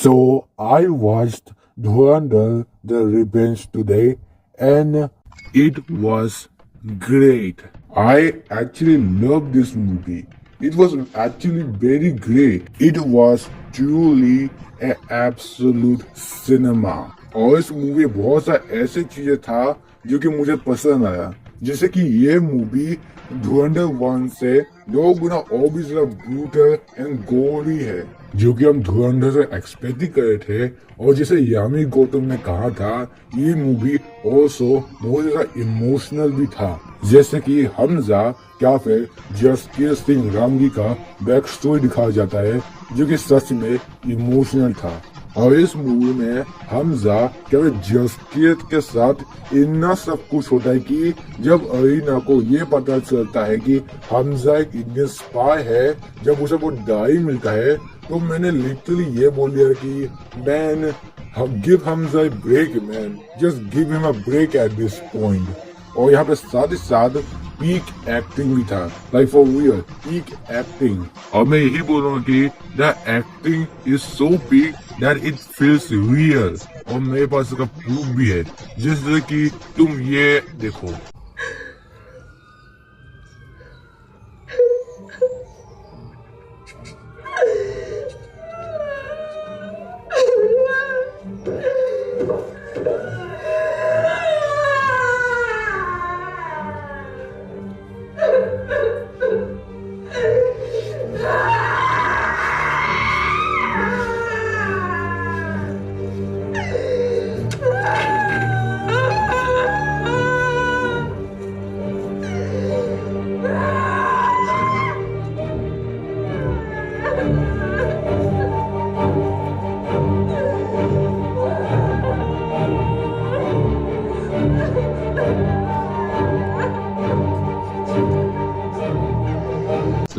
So I watched Dhurandhar The Revenge today and it was great. I actually loved this movie. It was actually very great. It was truly an absolute cinema. और इस movie में बहुत सारी ऐसी चीजें था जो कि मुझे पसंद आया, जैसे कि ये मूवी धुरंधर 1 से 2 गुना और भी ज्यादा ब्रूटल एंड गोरी है, जो कि हम धुरंधर से एक्सपेक्ट ही कर रहे थे। और जैसे यामी गौतम ने कहा था, ये मूवी ऑल्सो बहुत ज्यादा इमोशनल भी था, जैसे कि हमजा या फिर जसकीर सिंह रामगी का बैक स्टोरी दिखाया जाता है, जो कि सच में इमोशनल था। और इस मूवी में हमजा क्या जसकीर के साथ इतना सब कुछ होता है कि जब अरीना को ये पता चलता है कि हमजा एक इंडियन स्पाई है, जब उसे वो डायरी मिलता है, तो मैंने लिटरली ये बोल दिया कि man give Hamza a break man, just give him a break at this point। और यहाँ पे साथ ही साथ पीक एक्टिंग भी था, like for real peak acting. और मैं यही बोल रहा हूँ कि the acting is so peak that it feels real. और मेरे पास इसका प्रूफ भी है, जैसे कि तुम ये देखो।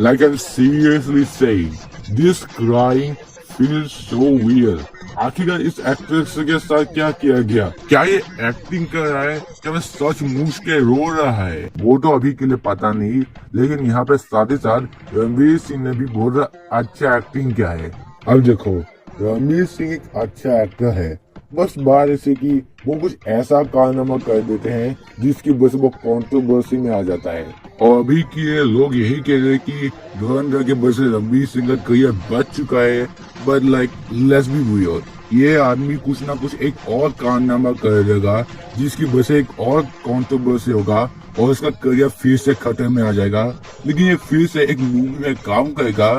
Like I'm seriously saying, this crying feels so real। आखिरकार इस एक्ट्रेस के साथ क्या किया गया? क्या ये एक्टिंग कर रहा है, क्या मैं सच मूछ के रो रहा है, वो तो अभी के लिए पता नहीं। लेकिन यहाँ पे साथ ही साथ रणवीर सिंह ने भी बहुत अच्छा एक्टिंग किया है। अब देखो, रणवीर सिंह एक अच्छा एक्टर है, बस बात ऐसे कि वो कुछ ऐसा कारनामा कर देते हैं जिसकी वजह से वो कंट्रोवर्सी में आ जाता है। और अभी के लोग यही कह रहे हैं कि धुरंधर के वजह से रणवीर सिंह का करियर बच चुका है, but like let's be real, ये आदमी कुछ ना कुछ एक और कारनामा कर देगा जिसकी वजह से एक और कंट्रोवर्सी होगा और उसका करियर फिर से खतरे में आ जाएगा। लेकिन ये फिर से एक मूवी में काम करेगा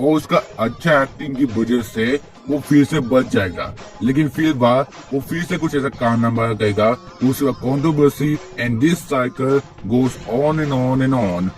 और उसका अच्छा एक्टिंग की वजह से वो फिर से बच जाएगा। लेकिन फिर बाद वो फिर से कुछ ऐसा कारनामा करेगा, उसका controversy and this cycle goes on and on and on.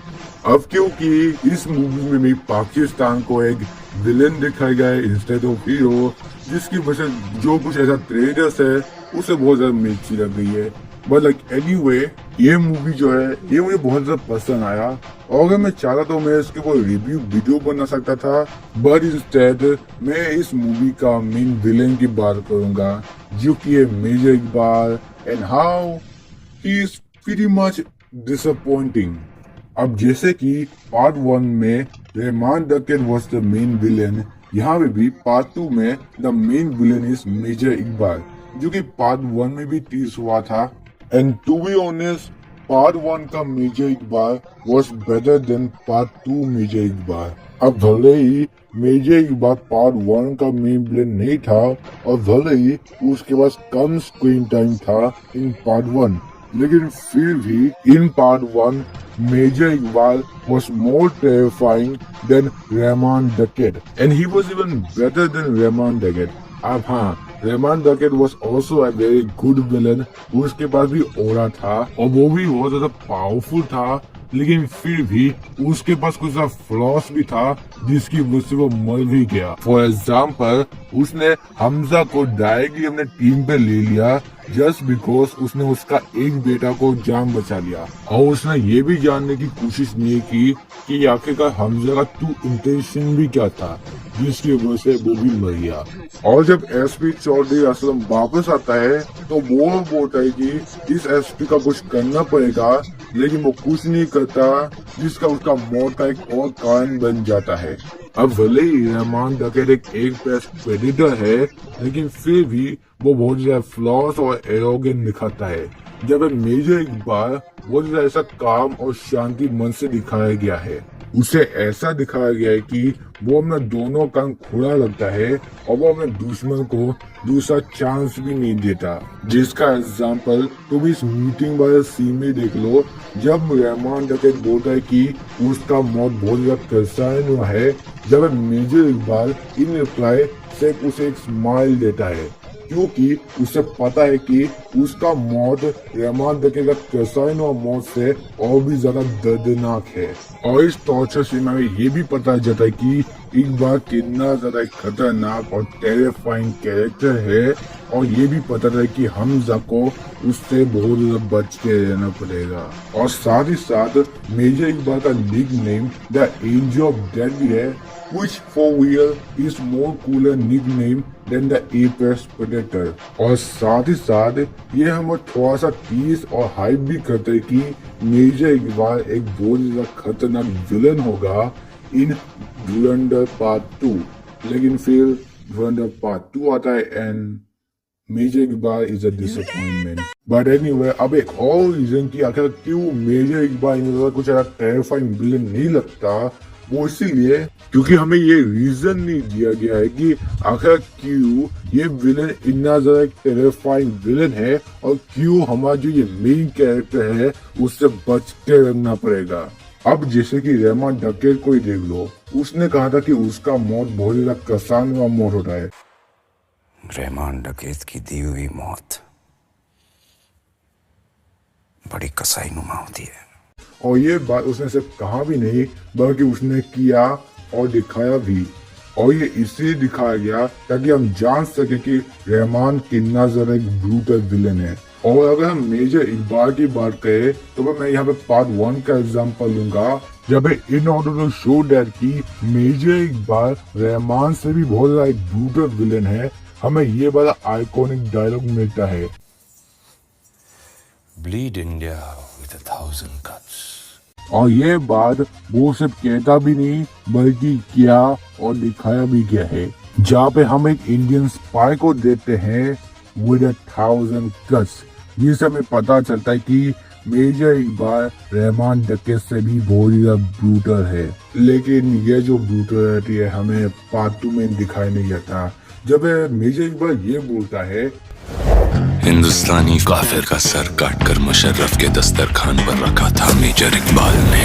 अब क्योंकि इस मूवी में भी पाकिस्तान को एक विलेन दिखाया गया है इंस्टेड ऑफ हीरो, जिसकी वजह से जो कुछ ऐसा ट्रेडर्स है उसे बहुत ज्यादा मिर्ची लग गई है। बट लाइक एनीवे, ये मूवी जो है ये मुझे बहुत ज्यादा पसंद आया। और अगर मैं चाहता तो मैं इसके कोई रिव्यू वीडियो बना सकता था, बट इंस्टेड मैं इस मूवी का मेन विलेन की बात करूंगा, जो कि है major Iqbal and how he is pretty much disappointing. अब जैसे कि पार्ट 1 में रहमान डकैत वाज द मेन विलेन, यहाँ पे भी पार्ट 2 में the main villain is major Iqbal, जो कि पार्ट 1 में भी टीज हुआ था। And to be honest, part 1 का major Iqbal was better than part 2 major Iqbal. अब भले ही मेजर इकबाल पार्ट 1 का मेन विलेन नहीं था और भले ही उसके पास कम स्क्रीन टाइम था इन पार्ट 1, लेकिन फिर भी in part 1 major Iqbal was more terrifying than Rehman Dakait and he was even better than Rehman डकैत। अब हाँ, रहमान डकैत was also a very good villain, उसके पास भी ऑरा था और वो भी बहुत ज्यादा पावरफुल था, लेकिन फिर भी उसके पास कुछ फ्लॉस भी था जिसकी वजह से वो मर भी गया। फॉर एग्जाम्पल, उसने हमजा को डायरेक्टली अपने टीम पे ले लिया जस्ट बिकॉज उसने उसका एक बेटा को जान बचा लिया, और उसने ये भी जानने की कोशिश नहीं की कि आखिरकार हमजा का ट्रू इंटेंशन भी क्या था, जिसकी वजह से वो भी मर गया। और जब एसपी चौधरी असलम वापस आता है तो वो बोलता है कि इस एसपी का कुछ करना पड़ेगा, लेकिन वो कुछ नहीं करता, जिसका उसका मौत का एक और कारण बन जाता है। अब भले ही रहमान डकैत एक एपेक्स प्रेडेटर है, लेकिन फिर भी वो बहुत ज्यादा फ्लॉस और एरोगेंट दिखाता है। जब मेजर इकबाल बहुत ज्यादा ऐसा काम और शांति मन से दिखाया गया है। उसे ऐसा दिखाया गया है कि वो अपना दोनों कान खुला लगता है और वो अपने दुश्मन को दूसरा चांस भी नहीं देता। जिसका एग्जाम्पल तुम इस मीटिंग वाले सीन में देख लो, जब रहमान डकैत बोलता है कि उसका मौत बहुत ज्यादा कसाई हुआ है, जब मेजर इकबाल इन रिप्लाई सिर्फ उसे एक स्माइल देता है, क्योंकि उसे पता है कि उसका मौत रहमान डकैत का कसाईनुमा मौत से और भी ज्यादा दर्दनाक है। और इस टॉर्चर सीन में ये भी पता चलता है कि इकबाल कितना ज्यादा खतरनाक और टेरिफाइंग कैरेक्टर है, और ये भी पता है कि हमजा को उससे बहुत ज्यादा बच के रहना पड़ेगा। और साथ ही साथ मेजर इकबाल का nickname the angel of death भी है, which for real is more cooler nickname than the apex predator। और साथ ही साथ ये हमें थोड़ा सा टीज और हाइप भी करते हैं कि मेजर इकबाल एक बहुत ज्यादा खतरनाक विलन होगा इन धुरंधर पार्ट 2। लेकिन फिर धुरंधर पार्ट 2 आता है and major Iqbal is a disappointment. But anyway, अब एक और रीजन कि आखिर क्यों मेजर इकबाल कुछ ऐसा टेरिफाइंग विलन नहीं लगता, वो इसीलिए क्योंकि हमें ये रीजन नहीं दिया गया है कि आखिर क्यों ये विलन इतना ज्यादा टेरिफाइंग विलन है और क्यों हमारा जो ये मेन कैरेक्टर है उससे बच के रखना पड़ेगा। अब जैसे कि रहमान डकैत को ही देख लो, उसने कहा था कि उसका मौत बहुत ज्यादा कसाईनुमा मौत होता है। रहमान डकैत की दी हुई मौत बड़ी कसाईनुमा होती है। और ये बात उसने सिर्फ कहा भी नहीं, बल्कि उसने किया और दिखाया भी। और ये इसलिए दिखाया गया ताकि हम जान सके कि रहमान कितना ज्यादा एक ब्रूटल विलन है। और अगर हम मेजर इकबाल की बात करें तो मैं यहाँ पे पार्ट 1 का एग्जांपल लूंगा, जब in order to show that कि मेजर इकबाल रहमान से भी बहुत ज्यादा एक ब्रूटल विलन है, हमें ये वाला आइकॉनिक डायलॉग मिलता है, ब्लीड इंडिया विद 1000 cuts। और ये बात वो सिर्फ कहता भी नहीं बल्कि किया और दिखाया भी गया है, जहाँ पे हम एक इंडियन स्पाई को देते हैं विद 1000 cuts, जिससे हमें पता चलता है कि मेजर इकबाल रहमान डकैत से भी बहुत ज्यादा ब्रूटल है। लेकिन ये जो ब्रूटलिटी है हमें पार्ट 2 में दिखाई नहीं जाता। जब मेजर इकबाल ये बोलता है, हिंदुस्तानी काफिर का सर काटकर मुशर्रफ के दस्तरखान पर रखा था मेजर इकबाल ने।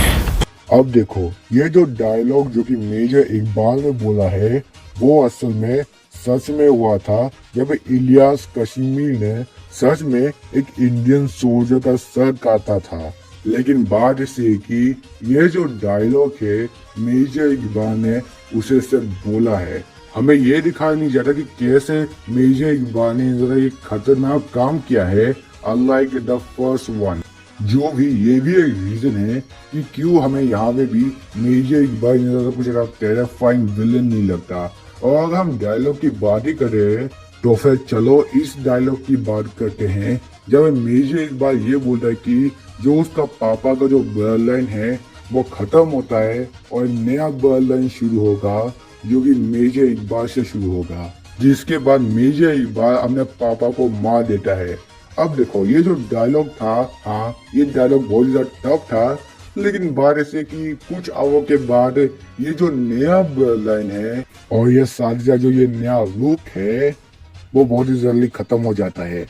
अब देखो, ये जो डायलॉग जो कि मेजर इकबाल ने बोला है वो असल में सच में हुआ था, जब इलियास कश्मीर ने सच में एक इंडियन सोल्जर का सर काटा था। लेकिन बात इसे कि ये जो डायलॉग है मेजर इकबाल ने उसे सिर्फ बोला है। हमें ये दिखाया नहीं जाता कि कैसे मेजर इकबाल ने जरा एक खतरनाक काम किया है, अनलाइक द फर्स्ट वन। जो भी ये भी एक रीजन है कि क्यों हमें यहाँ पे भी मेजर इकबाल ने कुछ टेरिफाइंग विलन नहीं लगता। और अगर हम डायलॉग की बात ही कर रहे हैं तो फिर चलो इस डायलॉग की बात करते हैं, जब मेजर इकबाल ये बोलता है कि जो उसका पापा का जो ब्लड लाइन है वो खत्म होता है और नया ब्लड लाइन शुरू होगा जो कि मेजर इकबाल से शुरू होगा, जिसके बाद मेजर इकबाल अपने पापा को मार देता है। अब देखो, ये जो डायलॉग था, हाँ ये डायलॉग बहुत ज्यादा टफ था, लेकिन बात ऐसे कि कुछ आवर के बाद ये जो नया लाइन है और ये साजिशा जो ये नया लुक है वो बहुत ही जल्दी खत्म हो जाता है,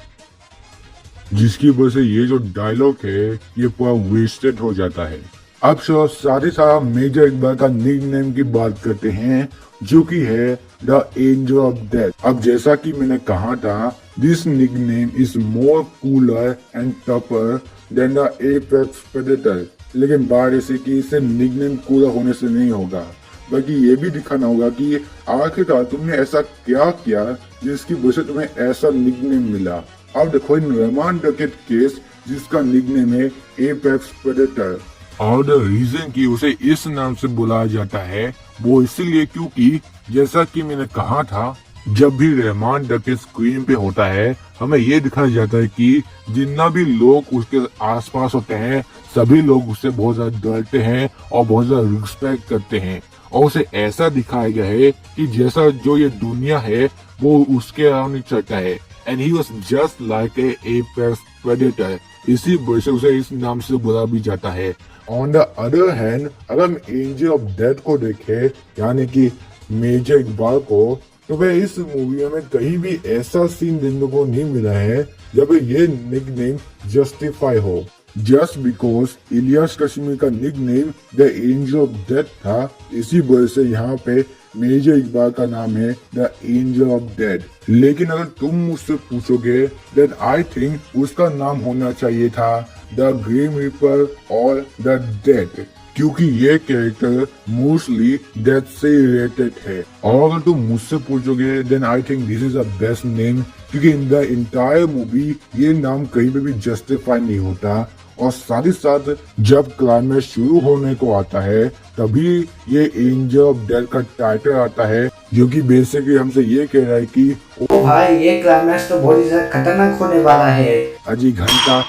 जिसकी वजह से ये जो डायलॉग है ये पूरा वेस्टेड हो जाता है। अब साथ ही साथ मेजर इकबाल का निकनेम की बात करते हैं जो कि है द एंजल ऑफ डेथ। अब जैसा कि मैंने कहा था, this nickname is more cooler and tougher than the apex predator. लेकिन बात ऐसे कि इसे निकनेम कूलर होने से नहीं होगा, बल्कि ये भी दिखाना होगा कि आखिरकार तुमने ऐसा क्या किया जिसकी वजह से तुम्हें ऐसा निकनेम मिला। अब देखो, इन रहमान डकैत केस जिसका निकनेम है एपेक्स प्रेडेटर, और द रीजन कि उसे इस नाम से बुलाया जाता है वो इसलिए क्योंकि जैसा कि मैंने कहा था, जब भी रहमान डकैत स्क्रीन पे होता है हमें ये दिखाया जाता है कि जितना भी लोग उसके आसपास होते हैं सभी लोग उससे बहुत ज्यादा डरते हैं और बहुत ज्यादा रिस्पेक्ट करते हैं। और उसे ऐसा दिखाया गया है कि जैसा जो ये दुनिया है वो उसके अराउंड ही चलता है। And he was just like a apex predator, इसी वजह से उसे इस नाम से बुला भी जाता है। ऑन द अदर हैंड अगर हम एंजल ऑफ डेथ को देखें यानी कि मेजर इकबाल को, तो वह इस मूवी में कहीं भी ऐसा सीन देखने को नहीं मिला है जब ये निकनेम जस्टिफाई हो। जस्ट बिकॉज इलियास कश्मीर का nickname the angel of death था, इसी वजह से यहाँ पे मेजर इकबाल का नाम है द एंजल ऑफ डेथ। लेकिन अगर तुम मुझसे पूछोगे देन आई थिंक उसका नाम होना चाहिए था द ग्रीन रिपर और द डेथ, क्योंकि ये कैरेक्टर मोस्टली डेथ से रिलेटेड है। और अगर तुम मुझसे पूछोगे then I think this is the best name, क्योंकि इन द इंटायर मूवी ये नाम कहीं पे भी जस्टिफाई नहीं होता। और साथ ही साथ जब क्लाइमेक्स शुरू होने को आता है तभी ये एंजल ऑफ डेथ का टाइटल आता है, जो कि बेसिकली हमसे ये कह रहा है कि ओ भाई ये क्लाइमेक्स तो बहुत ही ज्यादा खतरनाक होने वाला है। अजी घंटा।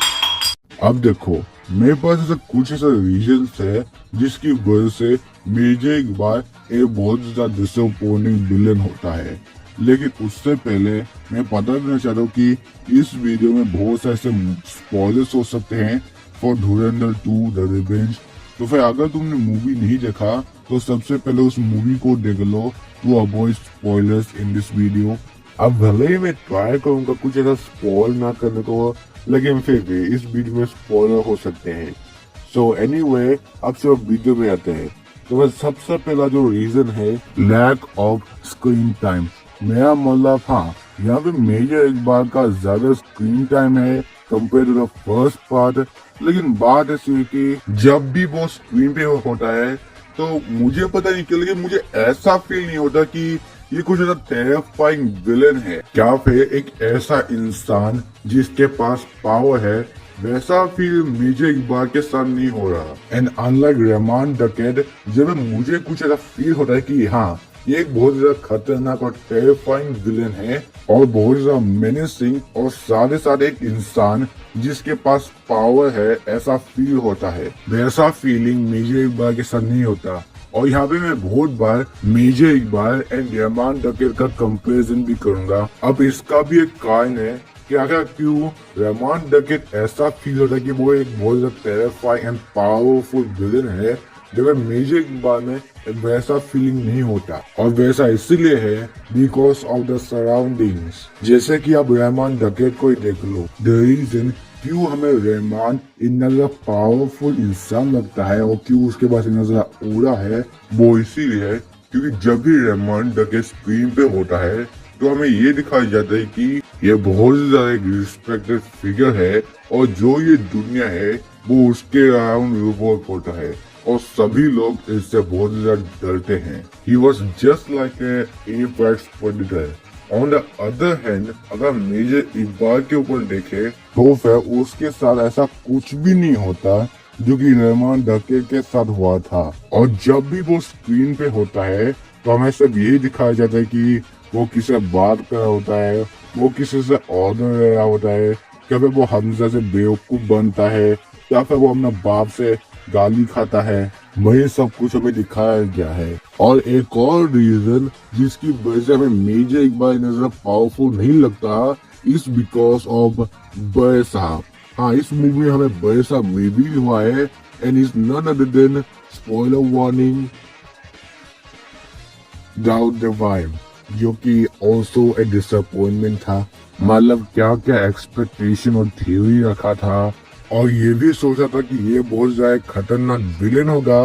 अब देखो मेरे पास ऐसा कुछ ऐसा रीजन है जिसकी वजह से मेजर इकबाल एक बहुत ज्यादा डिसअपॉइंटिंग विलन होता है। लेकिन उससे पहले मैं पता करना चाहता हूँ कि इस वीडियो में बहुत से ऐसे स्पॉयलर्स हो सकते हैं फॉर धुरंधर 2 द रिवेंज। तो फिर अगर तुमने मूवी नहीं देखा तो सबसे पहले उस मूवी को देख लो to avoid spoilers in this video. अब भले ही मैं ट्राई करूंगा कुछ ऐसा स्पॉइल ना करने को, लेकिन फिर भी इस वीडियो में स्पॉइलर हो सकते हैं। सो एनीवे अब सिर्फ वीडियो में आते हैं। तो वह सबसे पहला जो रीजन है लैक ऑफ स्क्रीन टाइम। मेरा मतलब हाँ यहाँ पे मेजर इकबाल का ज्यादा स्क्रीन टाइम है compare to the first part. लेकिन बात ऐसी है कि जब भी वो स्क्रीन पे होता है तो मुझे पता नहीं क्यों, लेकिन मुझे ऐसा फील नहीं होता कि ये कुछ ऐसा टेरिफाइंग विलन है। क्या फिर एक ऐसा इंसान जिसके पास पावर है, वैसा फील मेजर इकबाल के साथ नहीं हो रहा। एंड अनलाइक रहमान डकैत जब मुझे कुछ ऐसा फील होता है कि हाँ ये एक बहुत ज्यादा खतरनाक और टेरिफाइंग विलन है और बहुत ज्यादा मेनेसिंग और साथ ही साथ एक इंसान जिसके पास पावर है, ऐसा फील होता है। वैसा फीलिंग मेजर इकबाल के साथ नहीं होता। और यहाँ पे मैं बहुत बार मेजर इकबाल एंड रहमान डकैत का कंपैरिजन भी करूंगा। अब इसका भी एक कारण है कि आखिर क्यों रहमान डकैत ऐसा फील होता है कि वो एक बहुत ज्यादा टेरिफाइंग एंड पावरफुल विलन है, जब मेजर इकबाल में वैसा फीलिंग नहीं होता। और वैसा इसलिए है बिकॉज ऑफ द सराउंडिंग्स। जैसे कि आप रहमान डकैत को ही देख लो, द रीजन क्यों हमें रहमान इतना ज्यादा पावरफुल इंसान लगता है और क्यों उसके पास इतना ज्यादा ऑरा है, वो इसीलिए है क्योंकि जब भी रहमान डकैत स्क्रीन पे होता है तो हमें ये दिखाया जाता है कि ये बहुत ज्यादा एक रिस्पेक्टेड फिगर है और जो ये दुनिया है वो उसके अराउंड रिवॉल्व होता है और सभी लोग इससे बहुत ज्यादा डरते हैं। He was just like a apex predator. On the other hand, अगर मेजर इकबाल के ऊपर देखे तो फिर उसके साथ ऐसा कुछ भी नहीं होता जो कि रहमान डकैत के साथ हुआ था। और जब भी वो स्क्रीन पे होता है तो हमें सिर्फ यही दिखाया जाता है कि वो किसी से बात कर रहा होता है, वो किसी से ऑर्डर ले रहा होता है, क्या फिर वो हमजा से बेवकूफ बनता है, या फिर वो अपना बाप से गाली खाता है। वही सब कुछ हमें दिखाया गया है। और एक और रीजन जिसकी वजह से हमें मेजर इकबाल इतना पावरफुल नहीं लगता इज बिकॉज ऑफ बड़े साहब। हाँ, इस मूवी में हमें बड़े साहब रिवील हुआ है and is none other than spoiler warning Dawood the vibe, जो कि ऑल्सो ए डिसअपॉइंटमेंट था। मतलब क्या क्या एक्सपेक्टेशन और थ्योरी रखा था और ये भी सोचा था कि ये बहुत ज्यादा खतरनाक विलेन होगा,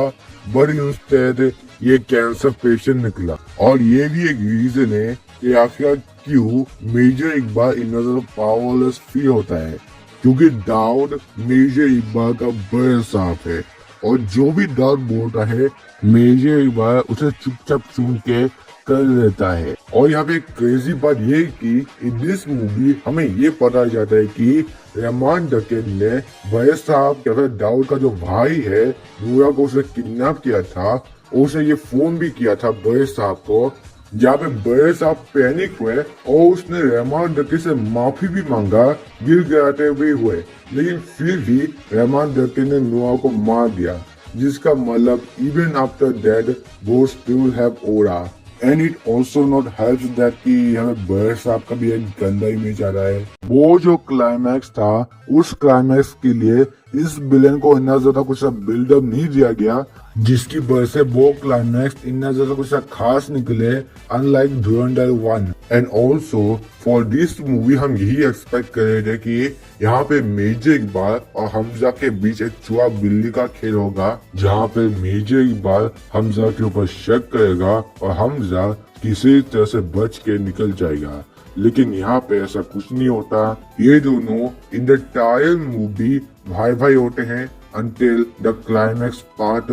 बट इंस्टेड ये कैंसर पेशेंट निकला। और ये भी एक रीजन है कि आखिर क्यों मेजर इकबाल इतना पावरलेस फील होता है, क्योंकि दाऊद मेजर इकबाल का बड़ा साफ है और जो भी दाऊद बोलता है मेजर इकबाल उसे चुपचाप सुन के कर देता है। और यहाँ पे एक क्रेजी बात ये कि इन दिस मूवी हमें ये पता जाता है कि रहमान डकैत ने बड़े साहब या फिर दाऊद का जो भाई है नूरा को उसे किडनैप किया था, उसे ये फोन भी किया था बड़े साहब को, जहाँ पे बड़े साहब पैनिक हुए और उसने रहमान डकैत से माफी भी मांगा गिर गिराते हुए हुए, लेकिन फिर भी रहमान डकैत ने नूरा को मार दिया। जिसका मतलब even after dead वो still have aura. And it also not helps that कि यहाँ पे बर्ड साहब का भी एक गंदा इमेज आ रहा है। वो जो क्लाइमैक्स था उस क्लाइमैक्स के लिए इस विलेन को इतना ज्यादा कुछ बिल्डअप नहीं दिया गया, जिसकी वजह से वो क्लाइमैक्स इतना ज्यादा कुछ खास निकले unlike Dhurandhar 1। And also for this movie हम यही एक्सपेक्ट कर रहे थे कि यहाँ पे मेजर इकबाल और हमजा के बीच एक चूहा बिल्ली का खेल होगा, जहाँ पे मेजर इकबाल हमजा के ऊपर शक करेगा और हमजा किसी तरह से बच के निकल जाएगा। लेकिन यहाँ पे ऐसा कुछ नहीं होता। ये दोनों इन द एंटायर मूवी भाई भाई होते हैं until द क्लाइमैक्स पार्ट।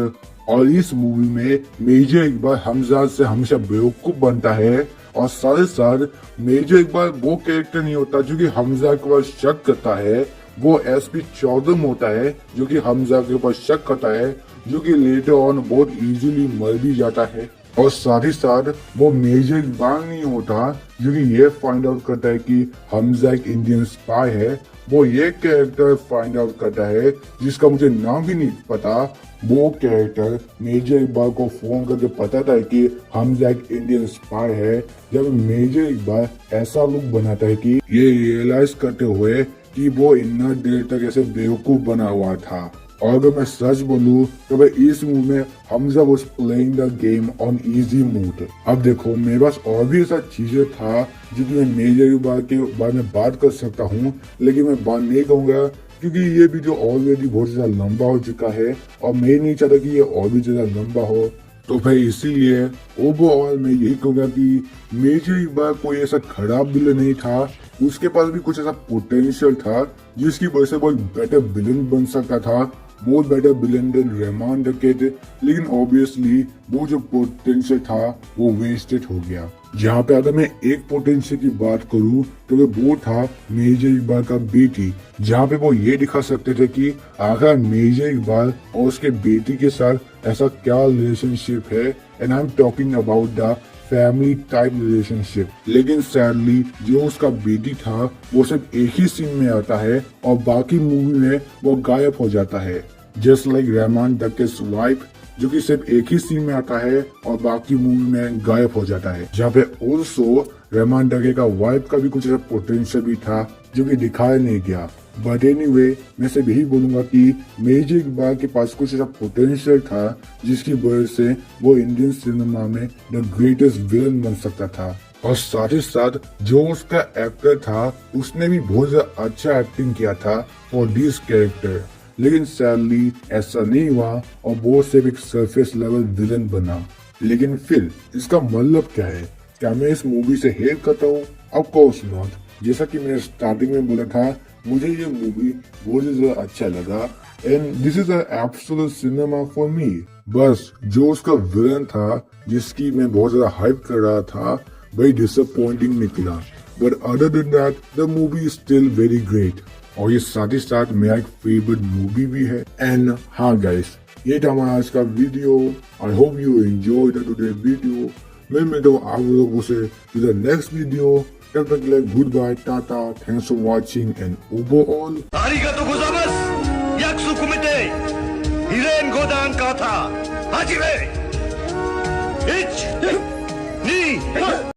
और इस मूवी में मेजर इकबाल हमजा से हमेशा बेवकूफ बनता है और साथ ही साथ मेजर इकबाल वो कैरेक्टर नहीं होता जो कि हमजा के ऊपर शक करता है, वो एसपी चौधम होता है जो कि हमजा के ऊपर शक करता है, जो कि लेटर ऑन बहुत इजीली मर भी जाता है। और साथ ही साथ वो मेजर इकबाल नहीं होता जो कि ये फाइंड आउट करता है कि हमजा एक इंडियन स्पाई है, वो ये कैरेक्टर फाइंड आउट करता है जिसका मुझे नाम भी नहीं पता। वो कैरेक्टर मेजर इकबाल को फोन करके बताता है कि हमजा एक इंडियन स्पाई है, जब मेजर इकबाल ऐसा लुक बनाता है कि ये रियलाइज करते हुए कि वो इतना देर तक ऐसे बेवकूफ बना हुआ था। और अगर मैं सच बोलूं तो भाई इस मूवी में Hamza was playing the game on easy mood. अब देखो मेरे पास और भी ऐसा चीजें था जो कि मैं मेजर इकबाल के बारे में बात कर सकता हूँ, लेकिन मैं बात नहीं कहूंगा क्योंकि ये वीडियो ऑलरेडी बहुत ज्यादा लंबा हो चुका है और मैं नहीं चाहता कि ये और भी ज्यादा लंबा हो। तो भाई इसीलिए ओवरऑल मैं यही कहूंगा कि मेजर इकबाल कोई ऐसा खराब विलन नहीं था, उसके पास भी कुछ ऐसा पोटेंशियल था जिसकी वजह से वो एक बेटर विलन बन सकता था, more better villain then Rehman Dakait. लेकिन ऑब्वियसली वो जो पोटेंशियल था वो वेस्टेड हो गया। जहाँ पे अगर मैं एक पोटेंशियल की बात करूँ तो वो था मेजर इकबाल का बेटी, जहाँ पे वो ये दिखा सकते थे कि आखिर मेजर इकबाल और उसके बेटी के साथ ऐसा क्या रिलेशनशिप है। And I am talking about the family type relationship. लेकिन सैडली जो उसका बेटी था वो सिर्फ एक ही सीन में आता है और बाकी मूवी में वो गायब हो जाता है, जस्ट लाइक रहमान डकैत वाइफ जो कि सिर्फ एक ही सीन में आता है और बाकी मूवी में गायब हो जाता है। जहाँ पे ऑल्सो रहमान डकैत का वाइफ का भी कुछ ऐसा पोटेंशियल भी था जो कि दिखाया नहीं गया। बट एनीवे मैं सिर्फ यही बोलूंगा कि मेजर इकबाल के पास कुछ ऐसा पोटेंशियल था जिसकी वजह से वो इंडियन सिनेमा में द ग्रेटेस्ट विलन बन सकता था। और साथ ही साथ जो उसका एक्टर था उसने भी बहुत ज्यादा अच्छा एक्टिंग किया था फॉर दिस कैरेक्टर, लेकिन सैडली ऐसा नहीं हुआ और वो सिर्फ एक सरफेस लेवल विलन बना। लेकिन फिर इसका मतलब क्या है? क्या मैं इस मूवी से हेट करता हूँ? Of course not. जैसा कि मैंने स्टार्टिंग में बोला था, मुझे ये मूवी बहुत ज्यादा अच्छा लगा and this is absolute cinema for me. बस जो उसका विलन था जिसकी मैं बहुत ज्यादा हाइप कर रहा था वही डिसअपॉइंटिंग निकला, but other than that the movie is still very great. और ये साथ ही साथ मेरा एक फेवरेट मूवी भी है। एंड हाँ गाइस, ये था हमारा आज का video. I hope you enjoyed today video. मैं मिलता हूँ आप लोगों से टू द नेक्स्ट वीडियो। तब तक के लिए गुड बाय, टाटा, thanks for watching and overall आरिगातो गोजाइमासु। याकसु कुमिते हिरेन गोदान काथा हाजिरे 1 2